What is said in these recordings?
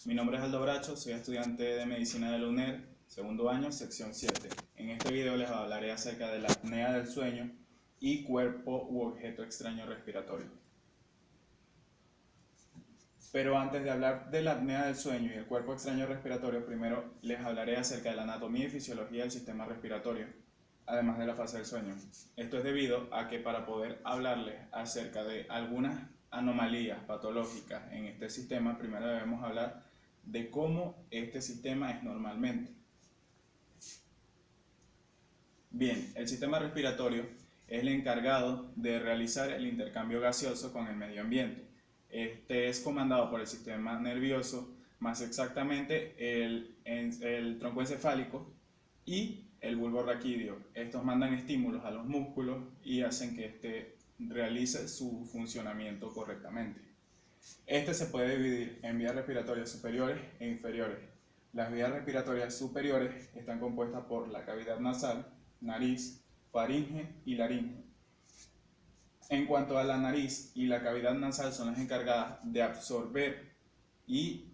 Mi nombre es Aldo Bracho, soy estudiante de Medicina de la UNED, segundo año, sección 7. En este video les hablaré acerca de la apnea del sueño y cuerpo u objeto extraño respiratorio. Pero antes de hablar de la apnea del sueño y el cuerpo extraño respiratorio, primero les hablaré acerca de la anatomía y fisiología del sistema respiratorio, además de la fase del sueño. Esto es debido a que para poder hablarles acerca de algunas anomalías patológicas en este sistema, primero debemos hablar de cómo este sistema es normalmente. Bien, el sistema respiratorio es el encargado de realizar el intercambio gaseoso con el medio ambiente. Este es comandado por el sistema nervioso, más exactamente el tronco encefálico y el bulbo raquídeo. Estos mandan estímulos a los músculos y hacen que éste realice su funcionamiento correctamente. Este se puede dividir en vías respiratorias superiores e inferiores. Las vías respiratorias superiores están compuestas por la cavidad nasal, nariz, faringe y laringe. En cuanto a la nariz y la cavidad nasal, son las encargadas de absorber y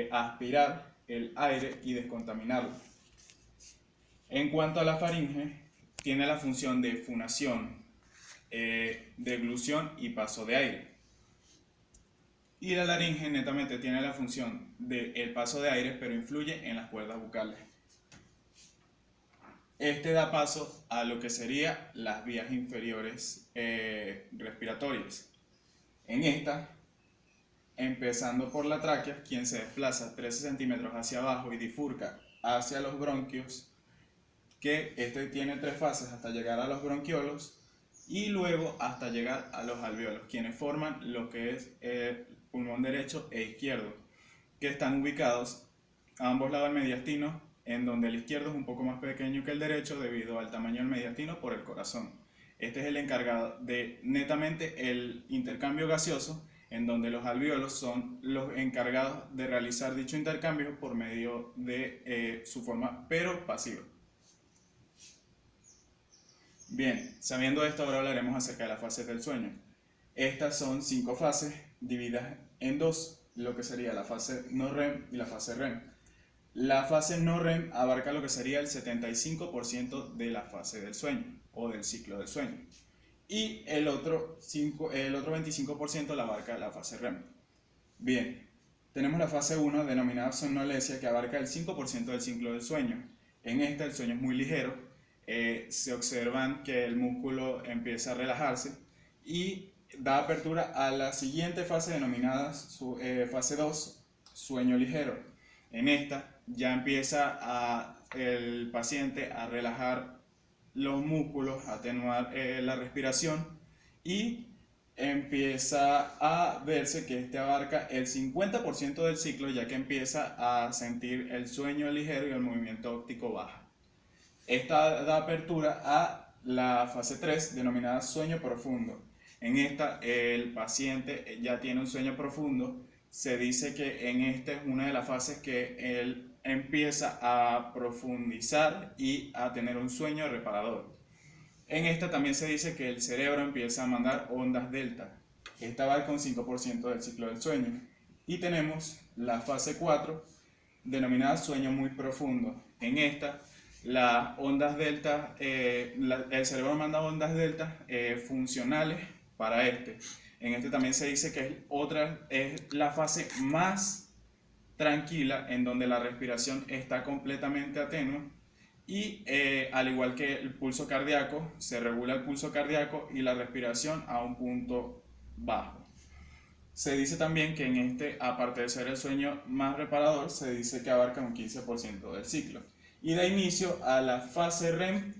aspirar el aire y descontaminarlo. En cuanto a la faringe, tiene la función de fonación, deglución y paso de aire. Y la laringe netamente tiene la función del paso de aire, pero influye en las cuerdas bucales. Este da paso a lo que serían las vías inferiores respiratorias. En esta, empezando por la tráquea, quien se desplaza 13 centímetros hacia abajo y bifurca hacia los bronquios, que este tiene 3 fases hasta llegar a los bronquiolos y luego hasta llegar a los alveolos, quienes forman lo que es el pulmón derecho e izquierdo, que están ubicados a ambos lados del mediastino, en donde el izquierdo es un poco más pequeño que el derecho debido al tamaño del mediastino por el corazón. Este es el encargado de netamente el intercambio gaseoso, en donde los alveolos son los encargados de realizar dicho intercambio por medio de su forma pero pasiva. Bien, sabiendo esto, ahora hablaremos acerca de las fases del sueño. Estas son 5 fases divididas en 2, lo que sería la fase no REM y la fase REM. La fase no REM abarca lo que sería el 75% de la fase del sueño o del ciclo del sueño. Y el otro 25% la abarca la fase REM. Bien, tenemos la fase 1 denominada somnolencia, que abarca el 5% del ciclo del sueño. En esta el sueño es muy ligero, se observan que el músculo empieza a relajarse y da apertura a la siguiente fase denominada fase 2, sueño ligero. En esta ya empieza el paciente a relajar los músculos, a atenuar la respiración y empieza a verse que este abarca el 50% del ciclo, ya que empieza a sentir el sueño ligero y el movimiento óptico baja. Esta da apertura a la fase 3 denominada sueño profundo. En esta el paciente ya tiene un sueño profundo. Se dice que en esta es una de las fases que él empieza a profundizar y a tener un sueño reparador. En esta también se dice que el cerebro empieza a mandar ondas delta. Esta abarca un 5% del ciclo del sueño. Y tenemos la fase 4 denominada sueño muy profundo. En esta las ondas delta, el cerebro manda ondas delta funcionales para este. En este también se dice que es la fase más tranquila, en donde la respiración está completamente atenua y al igual que el pulso cardíaco, se regula el pulso cardíaco y la respiración a un punto bajo. Se dice también que en este, aparte de ser el sueño más reparador, se dice que abarca un 15% del ciclo y da inicio a la fase REM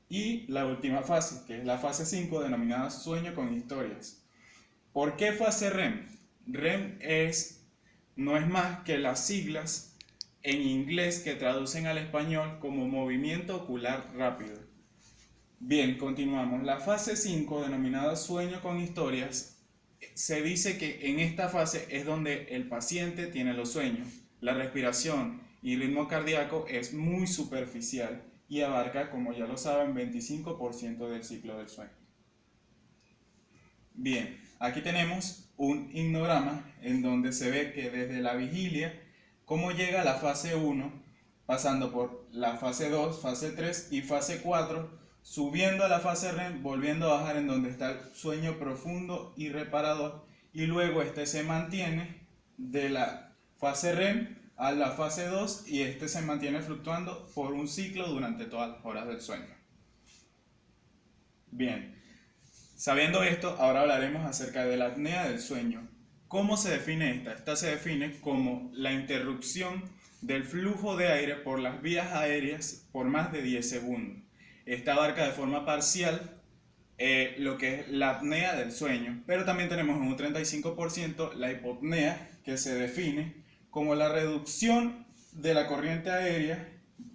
y la última fase, que es la fase 5 denominada sueño con historias. ¿Por qué fase REM? REM no es más que las siglas en inglés que traducen al español como movimiento ocular rápido. Bien, continuamos. La fase 5, denominada sueño con historias, se dice que en esta fase es donde el paciente tiene los sueños. La respiración y ritmo cardíaco es muy superficial y abarca, como ya lo saben, 25% del ciclo del sueño. Bien, Aquí tenemos un himnograma en donde se ve que desde la vigilia, cómo llega a la fase 1, pasando por la fase 2, fase 3 y fase 4, subiendo a la fase REM, volviendo a bajar en donde está el sueño profundo y reparador, y luego este se mantiene de la fase REM a la fase 2 y este se mantiene fluctuando por un ciclo durante todas las horas del sueño. Bien, sabiendo esto, ahora hablaremos acerca de la apnea del sueño. ¿Cómo se define esta? Esta se define como la interrupción del flujo de aire por las vías aéreas por más de 10 segundos. Esta abarca de forma parcial lo que es la apnea del sueño, pero también tenemos en un 35% la hipopnea, que se define como la reducción de la corriente aérea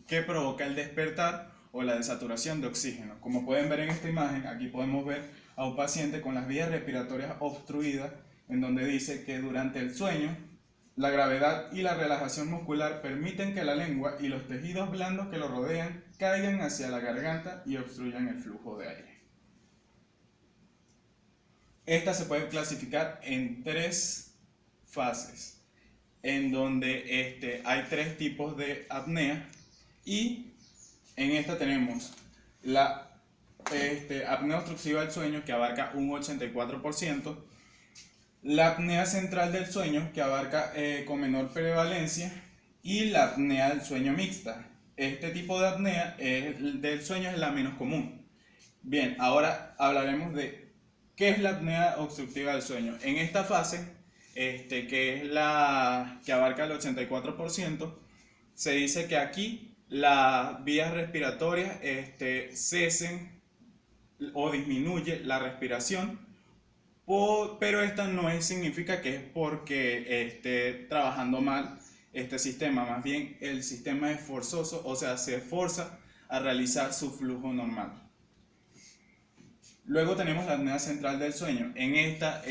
que provoca el despertar o la desaturación de oxígeno. Como pueden ver en esta imagen, aquí podemos ver a un paciente con las vías respiratorias obstruidas, en donde dice que durante el sueño la gravedad y la relajación muscular permiten que la lengua y los tejidos blandos que lo rodean caigan hacia la garganta y obstruyan el flujo de aire. Esta se puede clasificar en 3 fases, en donde hay 3 tipos de apnea, y en esta tenemos la apnea obstructiva del sueño, que abarca un 84%, la apnea central del sueño, que abarca con menor prevalencia, y la apnea del sueño mixta. Este tipo de apnea del sueño es la menos común. Bien, ahora hablaremos de qué es la apnea obstructiva del sueño. En esta fase, que es la que abarca el 84%, se dice que aquí las vías respiratorias cesen o disminuye la respiración, pero esto no significa que es porque esté trabajando mal este sistema, más bien el sistema es forzoso, o sea, se esfuerza a realizar su flujo normal. Luego tenemos la apnea central del sueño. En esta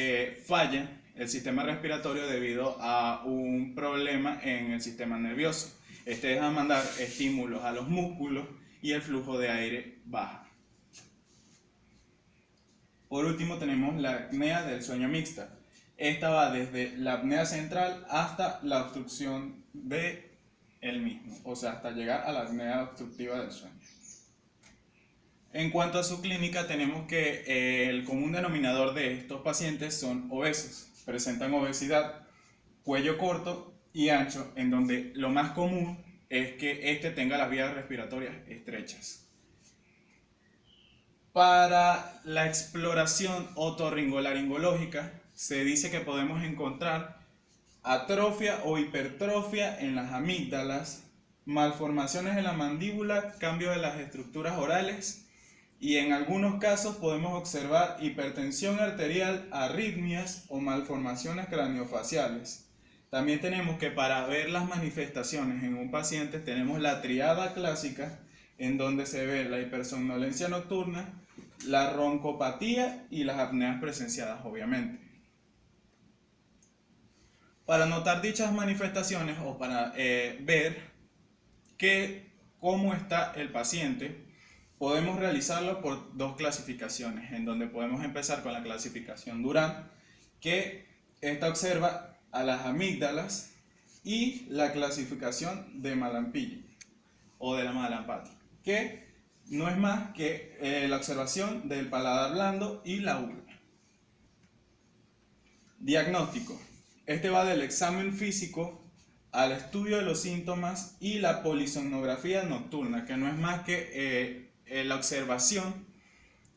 falla el sistema respiratorio debido a un problema en el sistema nervioso. Este deja de mandar estímulos a los músculos y el flujo de aire baja. Por último tenemos la apnea del sueño mixta. Esta va desde la apnea central hasta la obstrucción de el mismo, o sea, hasta llegar a la apnea obstructiva del sueño. En cuanto a su clínica, tenemos que el común denominador de estos pacientes son obesos. Presentan obesidad, cuello corto y ancho, en donde lo más común es que tenga las vías respiratorias estrechas. Para la exploración otorrinolaringológica se dice que podemos encontrar atrofia o hipertrofia en las amígdalas, malformaciones en la mandíbula, cambio de las estructuras orales, y en algunos casos podemos observar hipertensión arterial, arritmias o malformaciones craneofaciales. También tenemos que para ver las manifestaciones en un paciente tenemos la triada clásica, en donde se ve la hipersomnolencia nocturna, la roncopatía y las apneas presenciadas, obviamente. Para notar dichas manifestaciones o para ver cómo está el paciente, podemos realizarlo por 2 clasificaciones, en donde podemos empezar con la clasificación Durant, que esta observa a las amígdalas, y la clasificación de Mallampilli o de la Mallampati, que no es más que la observación del paladar blando y la uva. Diagnóstico. Este va del examen físico al estudio de los síntomas y la polisomnografía nocturna, que no es más que la observación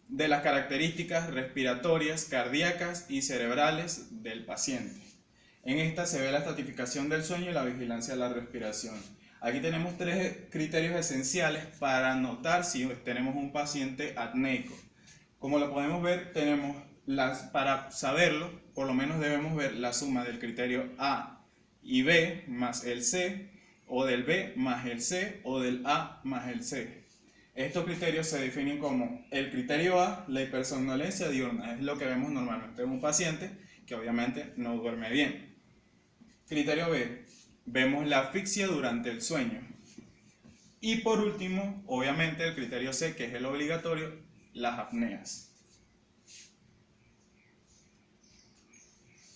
de las características respiratorias, cardíacas y cerebrales del paciente. En esta se ve la estratificación del sueño y la vigilancia de la respiración. Aquí tenemos 3 criterios esenciales para notar si tenemos un paciente apneico. Como lo podemos ver, para saberlo, por lo menos debemos ver la suma del criterio A y B más el C, o del B más el C, o del A más el C. Estos criterios se definen como el criterio A, la hipersomnolencia diurna, es lo que vemos normalmente en un paciente que obviamente no duerme bien. Criterio B, vemos la asfixia durante el sueño. Y por último, obviamente el criterio C, que es el obligatorio, las apneas.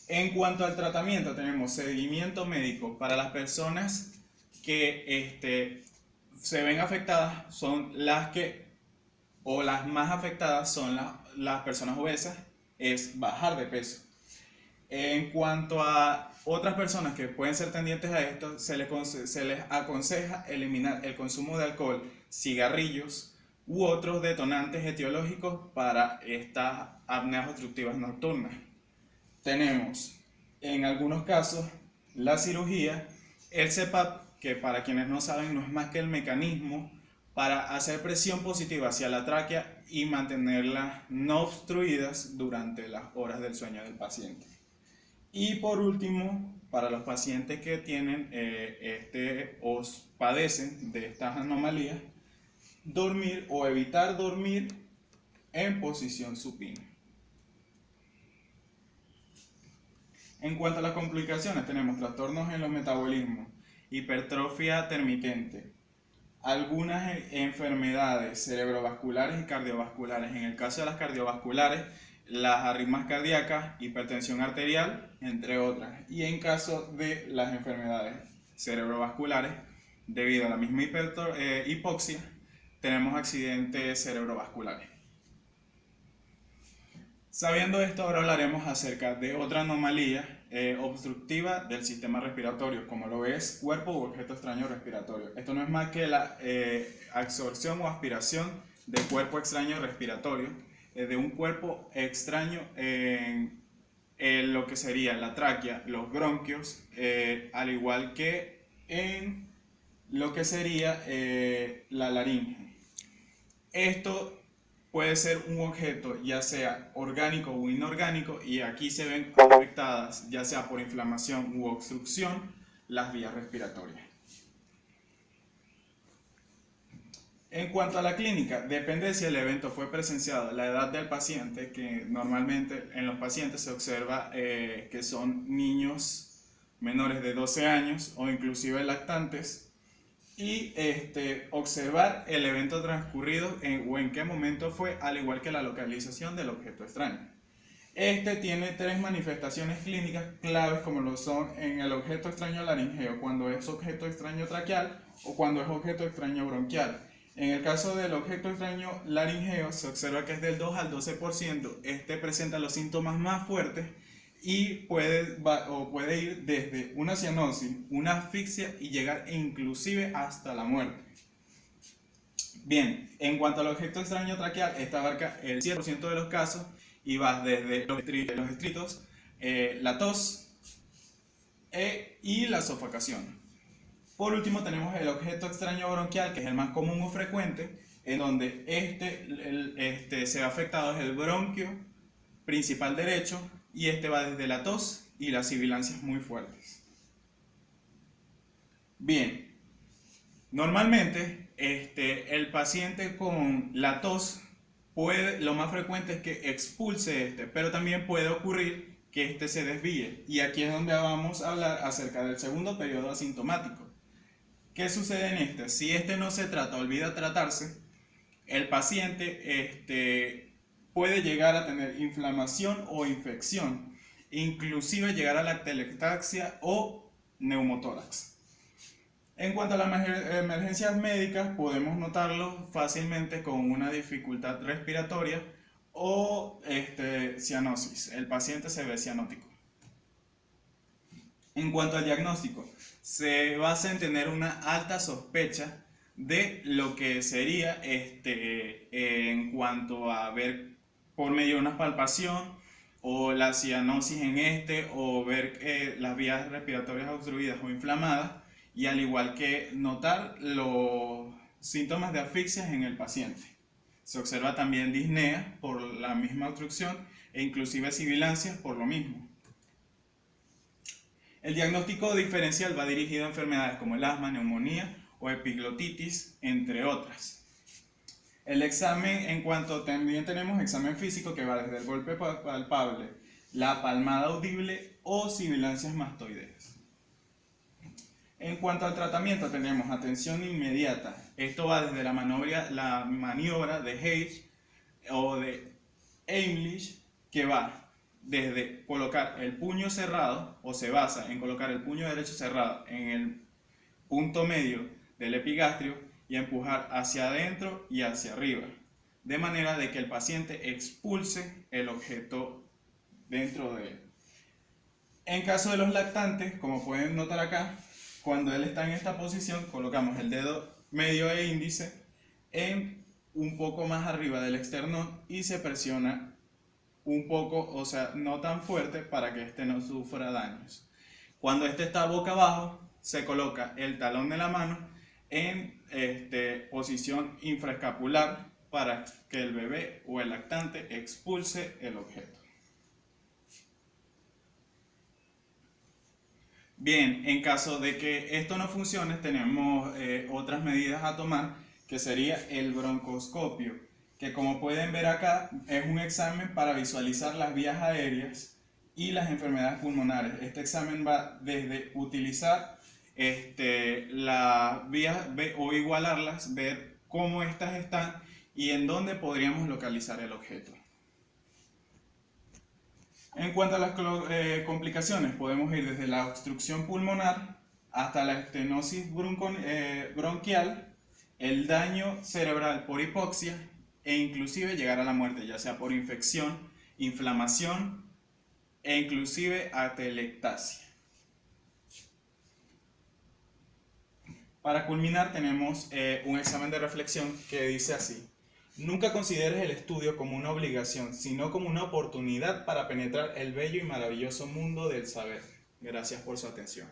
En cuanto al tratamiento, tenemos seguimiento médico para las personas que se ven afectadas, son las que, o las más afectadas son las personas obesas, es bajar de peso. En cuanto a otras personas que pueden ser tendientes a esto, se les aconseja eliminar el consumo de alcohol, cigarrillos u otros detonantes etiológicos para estas apneas obstructivas nocturnas. Tenemos, en algunos casos, la cirugía, el CPAP, que para quienes no saben no es más que el mecanismo para hacer presión positiva hacia la tráquea y mantenerlas no obstruidas durante las horas del sueño del paciente. Y por último, para los pacientes que tienen o padecen de estas anomalías, dormir o evitar dormir en posición supina. En cuanto a las complicaciones, tenemos trastornos en los metabolismos, hipertrofia intermitente, algunas enfermedades cerebrovasculares y cardiovasculares. En el caso de las cardiovasculares, las arritmias cardíacas, hipertensión arterial, entre otras. Y en caso de las enfermedades cerebrovasculares, debido a la misma hipoxia, tenemos accidentes cerebrovasculares. Sabiendo esto, ahora hablaremos acerca de otra anomalía obstructiva del sistema respiratorio, como lo es cuerpo u objeto extraño respiratorio. Esto no es más que la absorción o aspiración de cuerpo extraño respiratorio, de un cuerpo extraño en lo que sería la tráquea, los bronquios, al igual que en lo que sería la laringe. Esto puede ser un objeto ya sea orgánico o inorgánico, y aquí se ven afectadas ya sea por inflamación u obstrucción las vías respiratorias. En cuanto a la clínica, depende de si el evento fue presenciado, la edad del paciente, que normalmente en los pacientes se observa que son niños menores de 12 años o inclusive lactantes, y observar el evento transcurrido o en qué momento fue, al igual que la localización del objeto extraño. Tiene tres manifestaciones clínicas claves, como lo son en el objeto extraño laringeo, cuando es objeto extraño traqueal o cuando es objeto extraño bronquial. En el caso del objeto extraño laringeo se observa que es del 2 al 12%, presenta los síntomas más fuertes y puede ir desde una cianosis, una asfixia y llegar inclusive hasta la muerte. Bien, en cuanto al objeto extraño traqueal, esta abarca el 100% de los casos y va desde los estritos, la tos y la sofocación. Por último tenemos el objeto extraño bronquial, que es el más común o frecuente, en donde se ve afectado es el bronquio principal derecho, y va desde la tos y las sibilancias muy fuertes. Bien, normalmente el paciente con la tos lo más frecuente es que expulse pero también puede ocurrir que se desvíe, y aquí es donde vamos a hablar acerca del segundo periodo asintomático. ¿Qué sucede en Si no se trata, olvida tratarse, el paciente puede llegar a tener inflamación o infección, inclusive llegar a la atelectasia o neumotórax. En cuanto a las emergencias médicas, podemos notarlo fácilmente con una dificultad respiratoria o cianosis. El paciente se ve cianótico. En cuanto al diagnóstico, se basa en tener una alta sospecha de lo que sería en cuanto a ver por medio de una palpación o la cianosis o ver las vías respiratorias obstruidas o inflamadas, y al igual que notar los síntomas de asfixia en el paciente. Se observa también disnea por la misma obstrucción e inclusive sibilancias por lo mismo. El diagnóstico diferencial va dirigido a enfermedades como el asma, neumonía o epiglotitis, entre otras. El examen, en cuanto también tenemos examen físico, que va desde el golpe palpable, la palmada audible o sibilancias mastoideas. En cuanto al tratamiento, tenemos atención inmediata. Esto va desde la maniobra de Hayes o de Heimlich, que va desde colocar el puño cerrado, o se basa en colocar el puño derecho cerrado en el punto medio del epigastrio y empujar hacia adentro y hacia arriba, de manera de que el paciente expulse el objeto dentro de él. En caso de los lactantes, como pueden notar acá, cuando él está en esta posición, colocamos el dedo medio e índice en un poco más arriba del esternón y se presiona un poco, o sea, no tan fuerte para que este no sufra daños. Cuando este está boca abajo, se coloca el talón de la mano en posición infraescapular para que el bebé o el lactante expulse el objeto. Bien, en caso de que esto no funcione, tenemos otras medidas a tomar, que sería el broncoscopio, que como pueden ver acá, es un examen para visualizar las vías aéreas y las enfermedades pulmonares. Este examen va desde utilizar las vías o igualarlas, ver cómo estas están y en dónde podríamos localizar el objeto. En cuanto a las complicaciones, podemos ir desde la obstrucción pulmonar hasta la estenosis bronquial, el daño cerebral por hipoxia e inclusive llegar a la muerte, ya sea por infección, inflamación e inclusive atelectasia. Para culminar tenemos un examen de reflexión que dice así: nunca consideres el estudio como una obligación, sino como una oportunidad para penetrar el bello y maravilloso mundo del saber. Gracias por su atención.